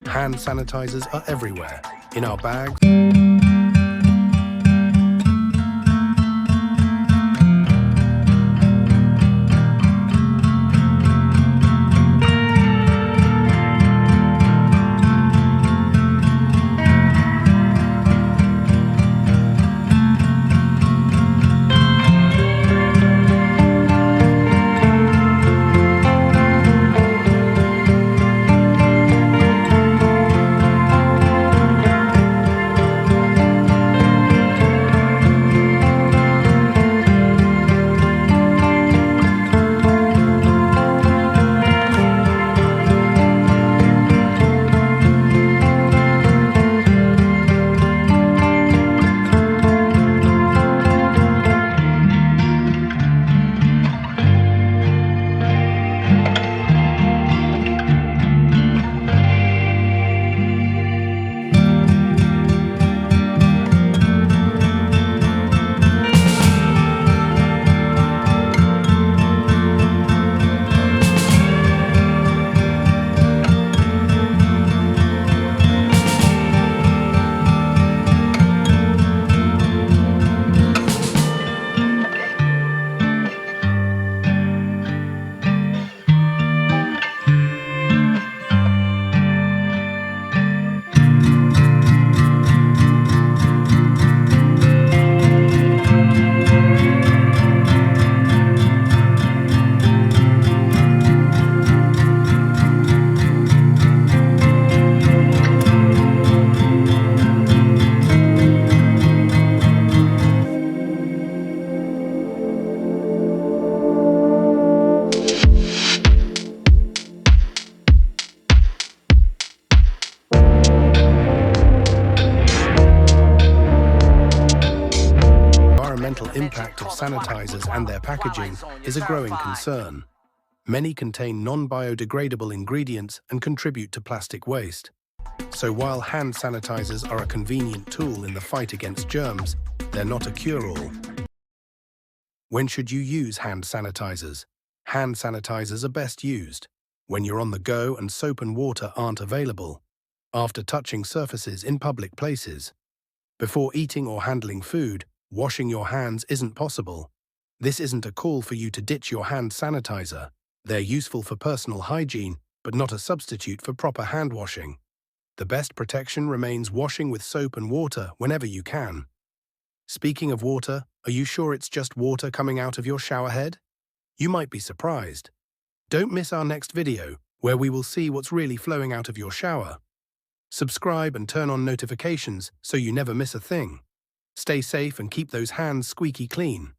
Hand sanitizers are everywhere, in our bags. Environmental impact of sanitizers and their packaging is a growing concern. Many contain non-biodegradable ingredients and contribute to plastic waste. So while hand sanitizers are a convenient tool in the fight against germs, they're not a cure-all. When should you use hand sanitizers? Hand sanitizers are best used when you're on the go and soap and water aren't available, after touching surfaces in public places. Before eating or handling food, washing your hands isn't possible. This isn't a call for you to ditch your hand sanitizer. They're useful for personal hygiene, but not a substitute for proper hand washing. The best protection remains washing with soap and water whenever you can. Speaking of water, are you sure it's just water coming out of your shower head? You might be surprised. Don't miss our next video, where we will see what's really flowing out of your shower. Subscribe and turn on notifications so you never miss a thing. Stay safe and keep those hands squeaky clean.